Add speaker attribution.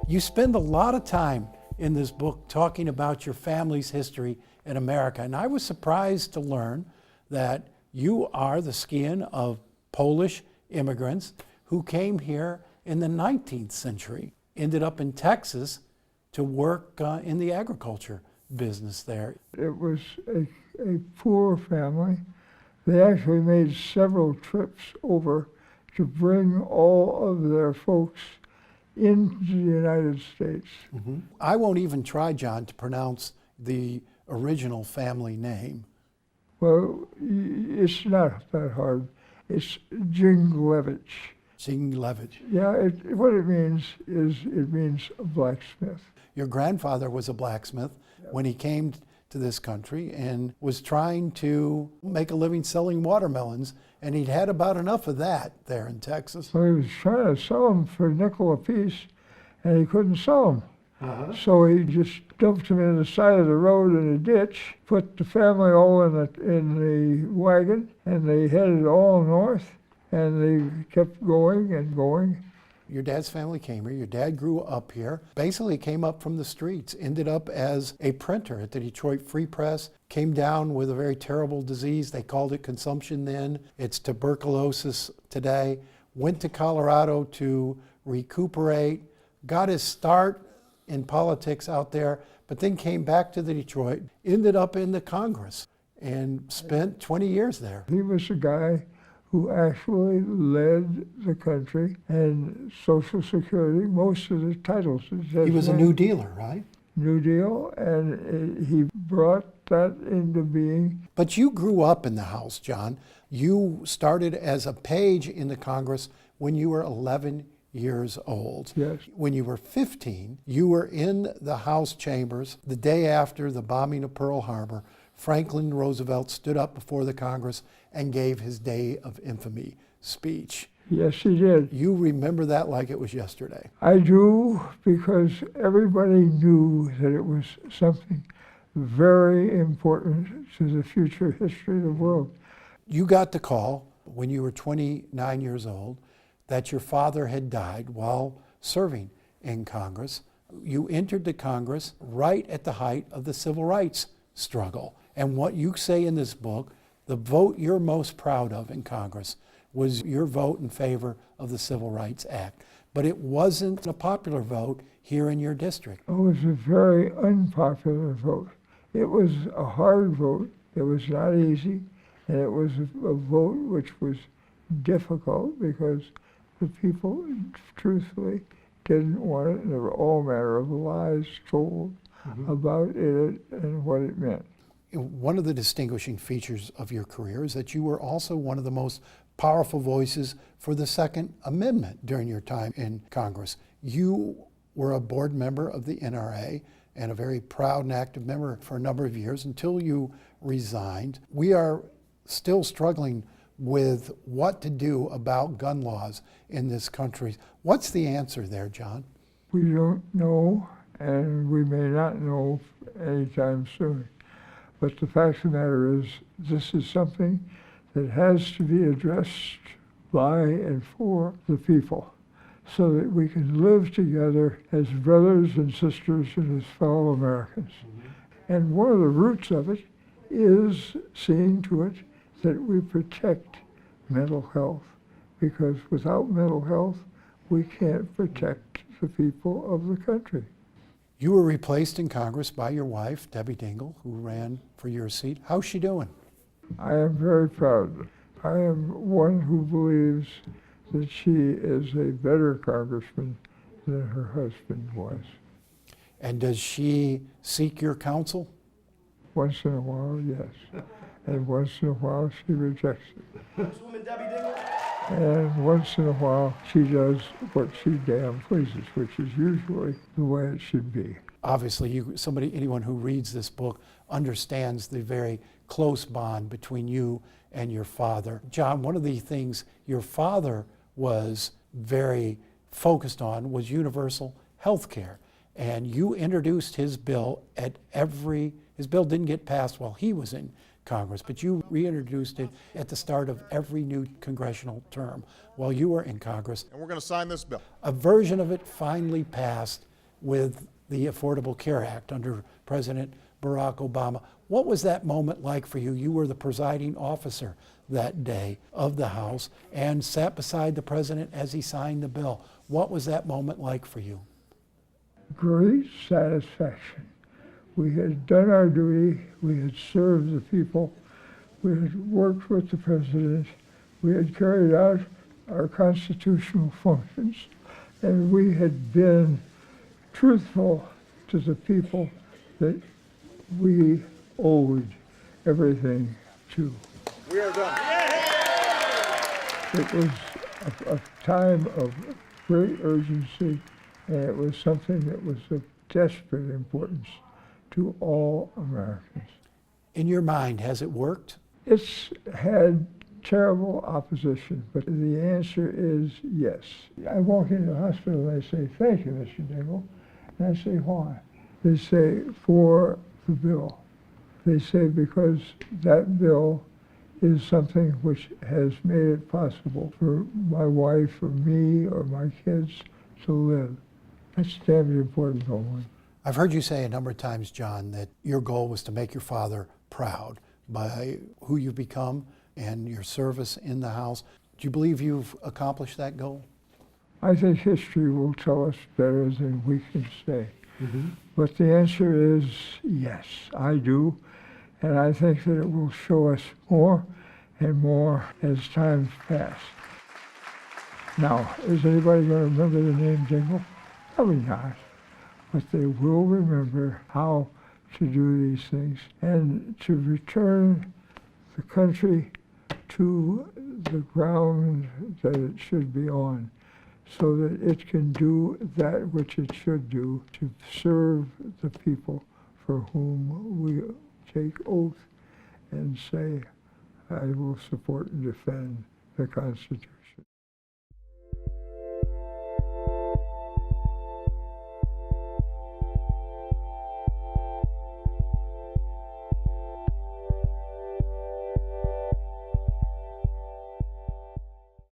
Speaker 1: You spend a lot of time in this book talking about your family's history in America, and I was surprised to learn that you are the skin of Polish immigrants who came here in the 19th century, ended up in Texas to work in the agriculture business there.
Speaker 2: It was a poor family. They actually made several trips over to bring all of their folks into the United States.
Speaker 1: Mm-hmm. I won't even try, John, to pronounce the original family name.
Speaker 2: Well, it's not that hard. It's Dingell.
Speaker 1: Dingell.
Speaker 2: Yeah, what it means is it means blacksmith.
Speaker 1: Your grandfather was a blacksmith when he came to this country and was trying to make a living selling watermelons, and he'd had about enough of that there in Texas.
Speaker 2: So he was trying to sell them for a nickel a piece, and he couldn't sell them. So he just dumped them in the side of the road in a ditch, put the family all in the wagon, and they headed all north, and they kept going and going.
Speaker 1: Your dad's family came here, your dad grew up here, basically came up from the streets, ended up as a printer at the Detroit Free Press, came down with a very terrible disease. They called it consumption then. It's tuberculosis today. Went to Colorado to recuperate, got his start in politics out there, but then came back to the Detroit, ended up in the Congress, and spent 20 years there.
Speaker 2: He was a guy who actually led the country, and Social Security, most of the titles.
Speaker 1: He was a New Dealer, right?
Speaker 2: New Deal, and he brought that into being.
Speaker 1: But you grew up in the House, John. You started as a page in the Congress when you were 11 years old.
Speaker 2: Yes.
Speaker 1: When you were 15, you were in the House chambers the day after the bombing of Pearl Harbor. Franklin Roosevelt stood up before the Congress and gave his Day of Infamy speech.
Speaker 2: Yes, he did.
Speaker 1: You remember that like it was yesterday.
Speaker 2: I do, because everybody knew that it was something very important to the future history of the world.
Speaker 1: You got the call when you were 29 years old that your father had died while serving in Congress. You entered the Congress right at the height of the civil rights struggle. And what you say in this book, the vote you're most proud of in Congress was your vote in favor of the Civil Rights Act. But it wasn't a popular vote here in your district.
Speaker 2: It was a very unpopular vote. It was a hard vote. It was not easy. And it was a vote which was difficult because the people, truthfully, didn't want it. There were all manner of lies told about it and what it meant.
Speaker 1: One of the distinguishing features of your career is that you were also one of the most powerful voices for the Second Amendment during your time in Congress. You were a board member of the NRA and a very proud and active member for a number of years until you resigned. We are still struggling with what to do about gun laws in this country. What's the answer there, John?
Speaker 2: We don't know, and we may not know anytime soon. But the fact of the matter is, this is something that has to be addressed by and for the people so that we can live together as brothers and sisters and as fellow Americans. And one of the roots of it is seeing to it that we protect mental health, because without mental health, we can't protect the people of the country.
Speaker 1: You were replaced in Congress by your wife, Debbie Dingell, who ran for your seat. How's she doing?
Speaker 2: I am very proud. I am one who believes that she is a better congressman than her husband was.
Speaker 1: And does she seek your counsel?
Speaker 2: Once in a while, yes. And once in a while, she rejects it.
Speaker 3: Congresswoman Debbie Dingell.
Speaker 2: And once in a while, she does what she damn pleases, which is usually the way it should be.
Speaker 1: Obviously, anyone who reads this book understands the very close bond between you and your father. John, one of the things your father was very focused on was universal health care. And you introduced his bill his bill didn't get passed while he was in Congress, but you reintroduced it at the start of every new congressional term while you were in Congress.
Speaker 3: And we're going to sign this bill.
Speaker 1: A version of it finally passed with the Affordable Care Act under President Barack Obama. What was that moment like for you? You were the presiding officer that day of the House and sat beside the president as he signed the bill. What was that moment like for you?
Speaker 2: Great satisfaction. We had done our duty, we had served the people, we had worked with the president, we had carried out our constitutional functions, and we had been truthful to the people that we owed everything to.
Speaker 3: We are done.
Speaker 2: It was a time of great urgency, and it was something that was of desperate importance to all Americans.
Speaker 1: In your mind, has it worked?
Speaker 2: It's had terrible opposition, but the answer is yes. I walk into the hospital and they say, "Thank you, Mr. Dingell." And I say, "Why?" They say, "For the bill." They say, because that bill is something which has made it possible for my wife or me or my kids to live. That's damn important, Nolan.
Speaker 1: I've heard you say a number of times, John, that your goal was to make your father proud by who you've become and your service in the House. Do you believe you've accomplished that goal?
Speaker 2: I think history will tell us better than we can say. But the answer is yes, I do. And I think that it will show us more and more as time passes. Now, is anybody going to remember the name Dingell? Probably not. But they will remember how to do these things and to return the country to the ground that it should be on, so that it can do that which it should do, to serve the people for whom we take oath and say, I will support and defend the Constitution.